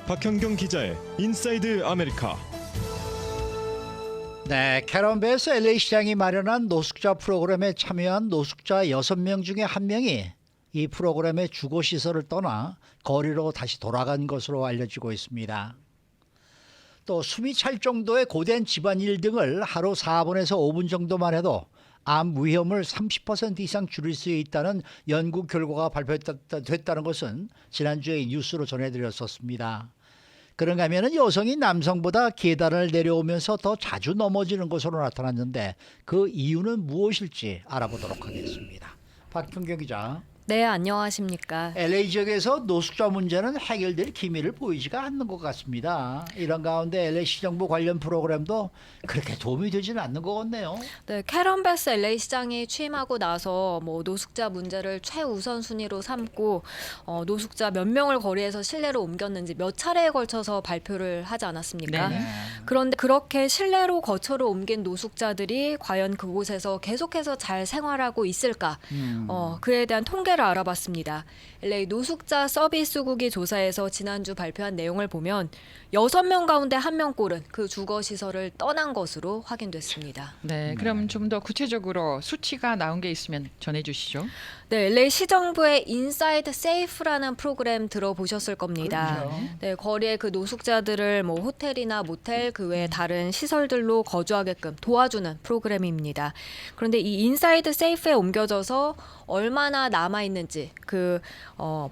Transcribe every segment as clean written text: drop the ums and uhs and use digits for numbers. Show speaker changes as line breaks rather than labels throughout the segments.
박현경 기자의 인사이드 아메리카.
네, 캐런베이스 LA 시장이 마련한 노숙자 프로그램에 참여한 노숙자 6명 중에 1명이 이 프로그램의 주거시설을 떠나 거리로 다시 돌아간 것으로 알려지고 있습니다. 또 숨이 찰 정도의 고된 집안일 등을 하루 4분에서 5분 정도만 해도 암 위험을 30% 이상 줄일 수 있다는 연구 결과가 발표됐다는 것은 지난주에 뉴스로 전해드렸었습니다. 그런가 하면 여성이 남성보다 계단을 내려오면서 더 자주 넘어지는 것으로 나타났는데 그 이유는 무엇일지 알아보도록 하겠습니다. 박현경 기자.
네, 안녕하십니까.
LA 지역에서 노숙자 문제는 해결될 기미를 보이지가 않는 것 같습니다. 이런 가운데 LA 시정부 관련 프로그램도 그렇게 도움이 되지는 않는 것 같네요.
네, 캐런베스 LA 시장이 취임하고 나서 노숙자 문제를 최우선 순위로 삼고 노숙자 몇 명을 거리에서 실내로 옮겼는지 몇 차례에 걸쳐서 발표를 하지 않았습니까?
네네.
그런데 그렇게 실내로 거처로 옮긴 노숙자들이 과연 그곳에서 계속해서 잘 생활하고 있을까? 그에 대한 통계를 알아봤습니다. LA 노숙자 서비스국이 조사에서 지난주 발표한 내용을 보면 6명 가운데 1명꼴은 그 주거시설을 떠난 것으로 확인됐습니다.
네, 그럼 좀 더 구체적으로 수치가 나온 게 있으면 전해주시죠.
네, LA 시정부의 인사이드 세이프라는 프로그램 들어보셨을 겁니다.
그렇죠.
네, 거리에 그 노숙자들을 호텔이나 모텔 그 외 다른 시설들로 거주하게끔 도와주는 프로그램입니다. 그런데 이 인사이드 세이프에 옮겨져서 얼마나 남아 있는지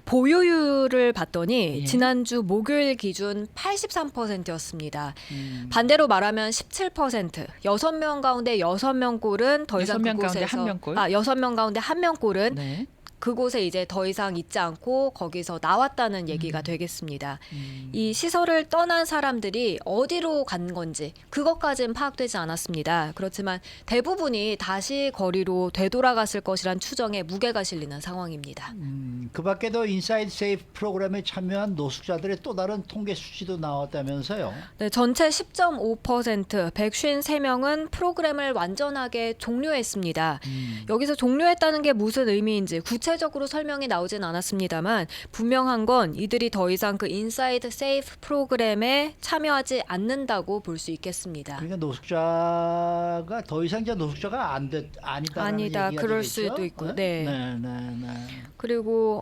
보유율을 봤더니
예.
지난주 목요일 기준 83%였습니다. 반대로 말하면 17%, 6명 가운데 6명꼴은 더 이상
6명 가운데
그곳에서
1명꼴?
6명 가운데 1명꼴은
네.
그곳에 이제 더 이상 있지 않고 거기서 나왔다는 얘기가 되겠습니다. 이 시설을 떠난 사람들이 어디로 간 건지 그것까지는 파악되지 않았습니다. 그렇지만 대부분이 다시 거리로 되돌아갔을 것이란 추정에 무게가 실리는 상황입니다.
그 밖에도 인사이드 세이프 프로그램에 참여한 노숙자들의 또 다른 통계 수치도 나왔다면서요.
네, 전체 10.5%, 153명은 프로그램을 완전하게 종료했습니다. 여기서 종료했다는 게 무슨 의미인지 구체적으로 설명이 나오진 않았습니다만 분명한 건 이들이 더 이상 그 인사이드 세이프 프로그램에 참여하지 않는다고 볼 수 있겠습니다.
그러니까 노숙자가 더 이상 이제 노숙자가 아니다.
그럴 수도 있고. 네.
네.
그리고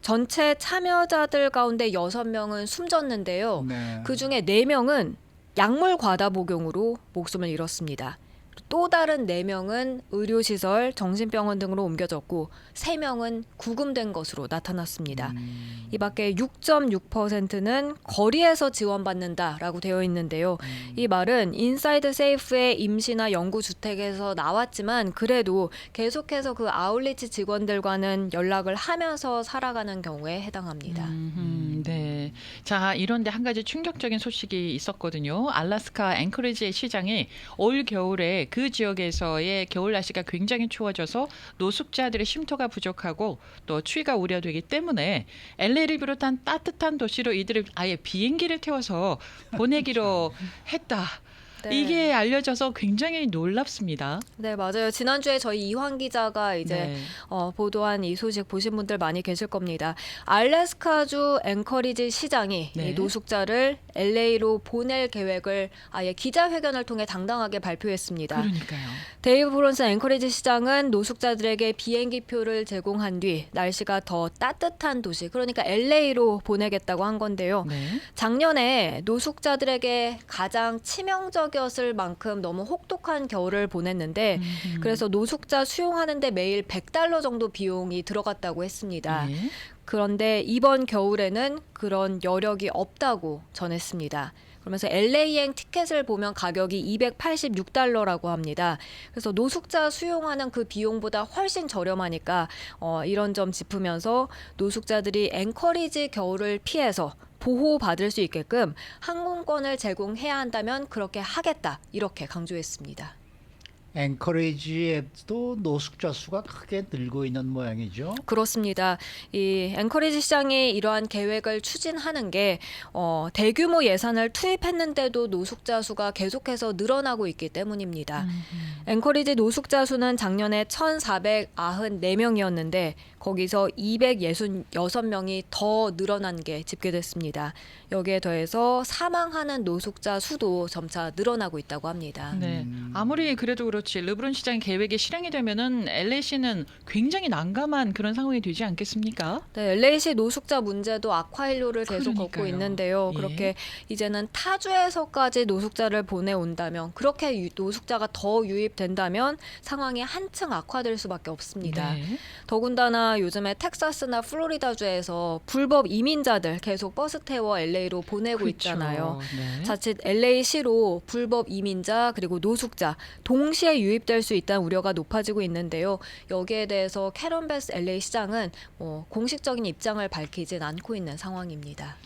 전체 참여자들 가운데 6명은 숨졌는데요.
네.
그중에 4명은 약물 과다 복용으로 목숨을 잃었습니다. 또 다른 4명은 의료시설, 정신병원 등으로 옮겨졌고 3명은 구금된 것으로 나타났습니다. 이 밖에 6.6%는 거리에서 지원받는다라고 되어 있는데요. 이 말은 인사이드 세이프의 임시나 영구주택에서 나왔지만 그래도 계속해서 그 아울리치 직원들과는 연락을 하면서 살아가는 경우에 해당합니다.
네. 자, 이런데 한 가지 충격적인 소식이 있었거든요. 알래스카 앵커리지의 시장이 올 겨울에 그 지역에서의 겨울 날씨가 굉장히 추워져서 노숙자들의 쉼터가 부족하고 또 추위가 우려되기 때문에 LA를 비롯한 따뜻한 도시로 이들을 아예 비행기를 태워서 보내기로 했다.
네.
이게 알려져서 굉장히 놀랍습니다.
네, 맞아요. 지난주에 저희 이황 기자가 이제
네.
보도한 이 소식 보신 분들 많이 계실 겁니다. 알래스카주 앵커리지 시장이
네.
이 노숙자를 LA로 보낼 계획을 아예 기자회견을 통해 당당하게 발표했습니다.
그러니까요.
데이브 브론슨 앵커리지 시장은 노숙자들에게 비행기표를 제공한 뒤 날씨가 더 따뜻한 도시, 그러니까 LA로 보내겠다고 한 건데요.
네.
작년에 노숙자들에게 가장 치명적이었을 만큼 너무 혹독한 겨울을 보냈는데 그래서 노숙자 수용하는데 매일 $100 정도 비용이 들어갔다고 했습니다.
네.
그런데 이번 겨울에는 그런 여력이 없다고 전했습니다. 그러면서 LA행 티켓을 보면 가격이 $286라고 합니다. 그래서 노숙자 수용하는 그 비용보다 훨씬 저렴하니까 이런 점 짚으면서 노숙자들이 앵커리지 겨울을 피해서 보호받을 수 있게끔 항공권을 제공해야 한다면 그렇게 하겠다, 이렇게 강조했습니다.
앵커리지에도 노숙자 수가 크게 늘고 있는 모양이죠.
그렇습니다. 이 앵커리지 시장이 이러한 계획을 추진하는 게 대규모 예산을 투입했는데도 노숙자 수가 계속해서 늘어나고 있기 때문입니다. 앵커리지 노숙자 수는 작년에 1,494명이었는데 거기서 266명이 더 늘어난 게 집계됐습니다. 여기에 더해서 사망하는 노숙자 수도 점차 늘어나고 있다고 합니다.
네. 아무리 그래도 그렇지 르브론 시장 계획이 실행이 되면은 LA시는 굉장히 난감한 그런 상황이 되지 않겠습니까?
네, LA시 노숙자 문제도 악화일로를 계속 걷고
그러니까요.
있는데요.
예.
그렇게 이제는 타주에서까지 노숙자를 보내온다면 그렇게 노숙자가 더 유입된다면 상황이 한층 악화될 수밖에 없습니다.
네.
더군다나 요즘에 텍사스나 플로리다주에서 불법 이민자들 계속 버스 태워 LA로 보내고
그렇죠.
있잖아요.
네.
자칫 LA시로 불법 이민자 그리고 노숙자 동시에 유입될 수 있다는 우려가 높아지고 있는데요. 여기에 대해서 캐런 베스 LA 시장은 공식적인 입장을 밝히진 않고 있는 상황입니다.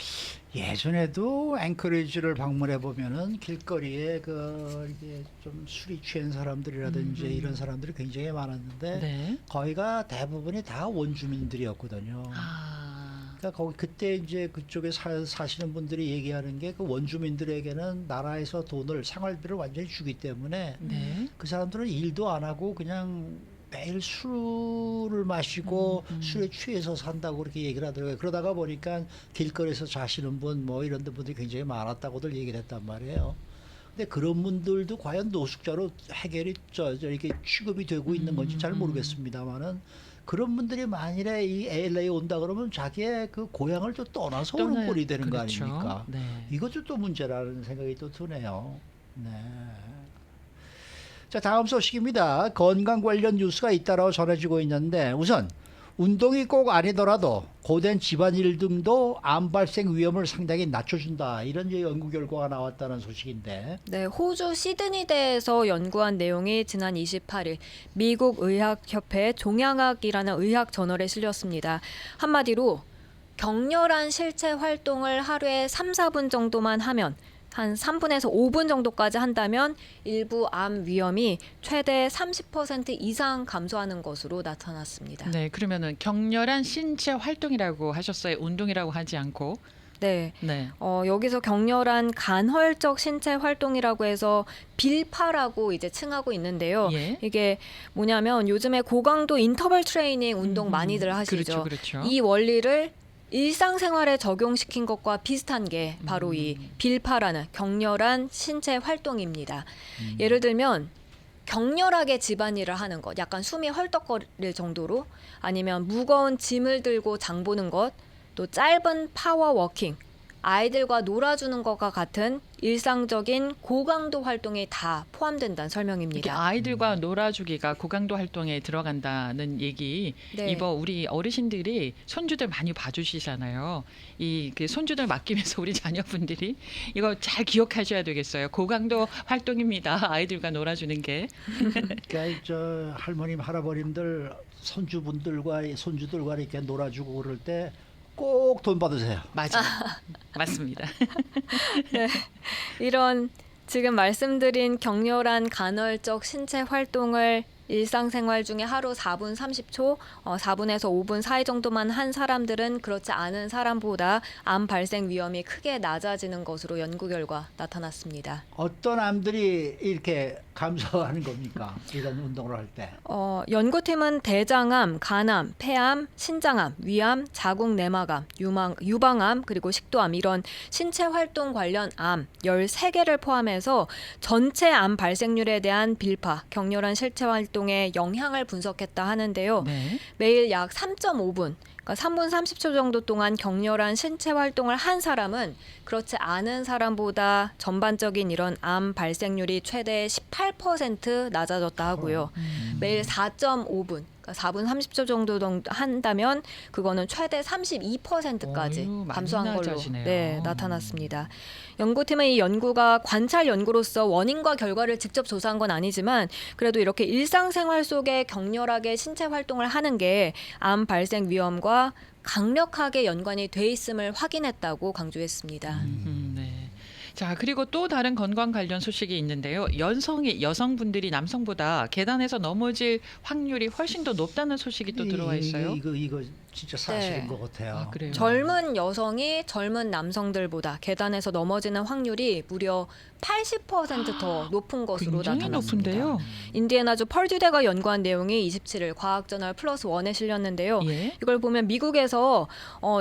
예전에도 앵커리지를 방문해 보면은 길거리에 이게 좀 술이 취한 사람들이라든지 이런 사람들이 굉장히 많았는데
네.
거의가 대부분이 다 원주민들이었거든요.
아.
그러니까 거기 그때 이제 그쪽에 사시는 분들이 얘기하는 게 그 원주민들에게는 나라에서 돈을 생활비를 완전히 주기 때문에
네.
그 사람들은 일도 안 하고 그냥 매일 술을 마시고 술에 취해서 산다고 그렇게 얘기를 하더라고요. 그러다가 보니까 길거리에서 자시는 분 뭐 이런 분들이 굉장히 많았다고들 얘기를 했단 말이에요. 근데 그런 분들도 과연 노숙자로 해결이 이렇게 취급이 되고 있는 건지 잘 모르겠습니다만은 그런 분들이 만일에 이 LA에 온다 그러면 자기의 그 고향을 또 떠나서 오는 꼴이 되는 거
그렇죠.
아닙니까?
네.
이것도 또 문제라는 생각이 또 드네요. 네. 자, 다음 소식입니다. 건강 관련 뉴스가 잇따라 전해지고 있는데 우선 운동이 꼭 아니더라도 고된 집안일 등도 암 발생 위험을 상당히 낮춰준다. 이런 연구 결과가 나왔다는 소식인데
네, 호주 시드니대에서 연구한 내용이 지난 28일 미국 의학협회 종양학이라는 의학 저널에 실렸습니다. 한마디로 격렬한 실체 활동을 하루에 3, 4분 정도만 하면 한 3분에서 5분 정도까지 한다면 일부 암 위험이 최대 30% 이상 감소하는 것으로 나타났습니다.
네, 그러면은 격렬한 신체 활동이라고 하셨어요. 운동이라고 하지 않고.
네.
네.
여기서 격렬한 간헐적 신체 활동이라고 해서 빌파라고 이제 칭하고 있는데요.
예.
이게 뭐냐면 요즘에 고강도 인터벌 트레이닝 운동 많이들 하시죠.
그렇죠.
이 원리를 일상생활에 적용시킨 것과 비슷한 게 바로 이 빌파라는 격렬한 신체 활동입니다. 예를 들면 격렬하게 집안일을 하는 것, 약간 숨이 헐떡거릴 정도로 아니면 무거운 짐을 들고 장 보는 것, 또 짧은 파워워킹, 아이들과 놀아주는 것과 같은 일상적인 고강도 활동이 다 포함된다는
이렇게
설명입니다.
아이들과 놀아주기가 고강도 활동에 들어간다는 얘기.
네.
이거 우리 어르신들이 손주들 많이 봐주시잖아요. 그 손주들 맡기면서 우리 자녀분들이 이거 잘 기억하셔야 되겠어요. 고강도 활동입니다. 아이들과 놀아주는 게.
그러니까 저 할머님 할아버님들 손주분들과 손주들과 이렇게 놀아주고 그럴 때 꼭 돈 받으세요.
맞아요. 맞습니다.
이런 지금 말씀드린 격렬한 간헐적 신체 활동을 일상생활 중에 하루 4분 30초, 4분에서 5분 사이 정도만 한 사람들은 그렇지 않은 사람보다 암 발생 위험이 크게 낮아지는 것으로 연구 결과 나타났습니다.
어떤 암들이 이렇게 감소하는 겁니까? 이런 운동을 할 때.
연구팀은 대장암, 간암, 폐암, 신장암, 위암, 자궁내막암, 유방암, 그리고 식도암 이런 신체 활동 관련 암 13개를 포함해서 전체 암 발생률에 대한 빌파, 격렬한 실체 활동의 영향을 분석했다 하는데요.
네.
매일 약 3.5분, 그러니까 3분 30초 정도 동안 격렬한 신체 활동을 한 사람은 그렇지 않은 사람보다 전반적인 이런 암 발생률이 최대 18% 낮아졌다 하고요. 매일 4.5분, 그러니까 4분 30초 정도 한다면 그거는 최대 32%까지
어휴, 많이
감소한 걸로
낮아지네요.
나타났습니다. 연구팀은 이 연구가 관찰 연구로서 원인과 결과를 직접 조사한 건 아니지만 그래도 이렇게 일상생활 속에 격렬하게 신체 활동을 하는 게 암 발생 위험과 강력하게 연관이 돼 있음을 확인했다고 강조했습니다.
네. 자, 그리고 또 다른 건강 관련 소식이 있는데요. 여성분들이 남성보다 계단에서 넘어질 확률이 훨씬 더 높다는 소식이 또 들어와 있어요.
이거 진짜 사실인
네.
것 같아요.
아, 그래요?
젊은 여성이 젊은 남성들보다 계단에서 넘어지는 확률이 무려 80%더 높은 것으로
굉장히
나타났습니다.
높은데요.
인디애나주 펄듀대가 연구한 내용이 27일 과학저널 플러스1에 실렸는데요.
예.
이걸 보면 미국에서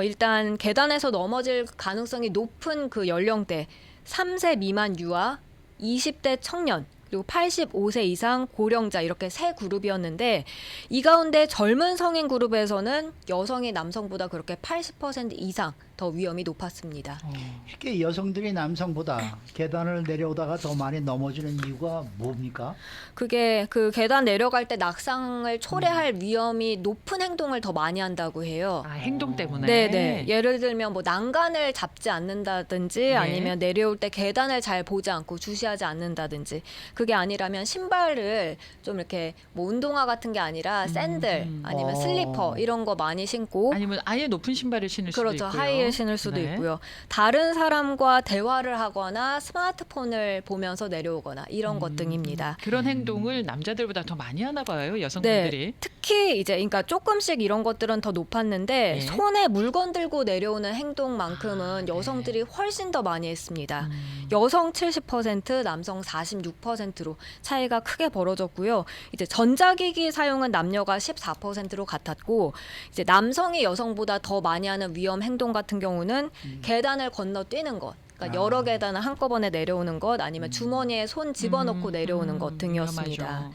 일단 계단에서 넘어질 가능성이 높은 그 연령대 3세 미만 유아, 20대 청년, 그리고 85세 이상 고령자 이렇게 세 그룹이었는데 이 가운데 젊은 성인 그룹에서는 여성이 남성보다 그렇게 80% 이상 더 위험이 높았습니다.
이렇게 여성들이 남성보다 계단을 내려오다가 더 많이 넘어지는 이유가 뭡니까?
그게 그 계단 내려갈 때 낙상을 초래할 위험이 높은 행동을 더 많이 한다고 해요.
아, 행동 때문에.
네네. 예를 들면 뭐 난간을 잡지 않는다든지 아니면 내려올 때 계단을 잘 보지 않고 주시하지 않는다든지 그게 아니라면 신발을 좀 이렇게 뭐 운동화 같은 게 아니라 샌들 아니면 슬리퍼 이런 거 많이 신고
아니면 아예 높은 신발을 신을 수도
그렇죠.
있고요.
하이힐 신을 수도
네.
있고요. 다른 사람과 대화를 하거나 스마트폰을 보면서 내려오거나 이런 것 등입니다.
그런 행동을 남자들보다 더 많이 하나 봐요, 여성분들이.
네, 특히 이제 그러니까 조금씩 이런 것들은 더 높았는데
예.
손에 물건 들고 내려오는 행동만큼은 여성들이 훨씬 더 많이 했습니다. 여성 70%, 남성 46%로 차이가 크게 벌어졌고요. 이제 전자기기 사용은 남녀가 14%로 같았고 이제 남성이 여성보다 더 많이 하는 위험 행동 같은 경우는 계단을 건너뛰는 것. 그러니까 여러 계단을 한꺼번에 내려오는 것 아니면 주머니에 손 집어넣고 내려오는 것 등이었습니다.
위험하죠.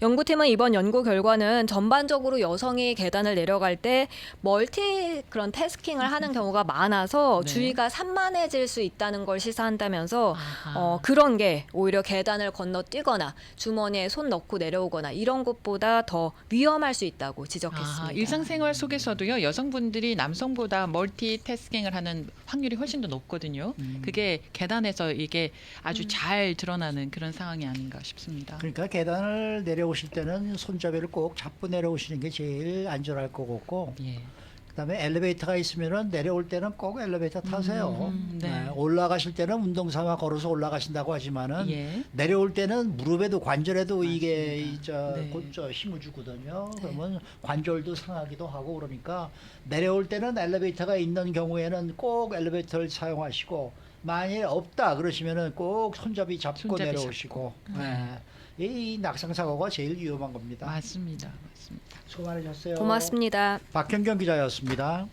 연구팀은 이번 연구 결과는 전반적으로 여성이 계단을 내려갈 때 멀티 그런 태스킹을 하는 경우가 많아서
네.
주의가 산만해질 수 있다는 걸 시사한다면서
아하.
그런 게 오히려 계단을 건너뛰거나 주머니에 손 넣고 내려오거나 이런 것보다 더 위험할 수 있다고 지적했습니다.
아, 일상생활 속에서도요, 여성분들이 남성보다 멀티태스킹을 하는 확률이 훨씬 더 높거든요. 그게 계단에서 이게 아주 잘 드러나는 그런 상황이 아닌가 싶습니다.
그러니까 계단을 내려오실 때는 손잡이를 꼭 잡고 내려오시는 게 제일 안전할 것 같고
예.
그다음에 엘리베이터가 있으면은 내려올 때는 꼭 엘리베이터 타세요.
네.
올라가실 때는 운동 삼아 걸어서 올라가신다고 하지만은
예.
내려올 때는 무릎에도 관절에도 이게
네.
저 힘을 주거든요. 그러면 관절도 상하기도 하고 그러니까 내려올 때는 엘리베이터가 있는 경우에는 꼭 엘리베이터를 사용하시고 만일 없다 그러시면은 꼭 손잡이 잡고
손잡이
내려오시고 이 낙상 사고가 제일 위험한 겁니다.
맞습니다. 맞습니다.
수고 많으셨어요.
고맙습니다.
박현경 기자였습니다.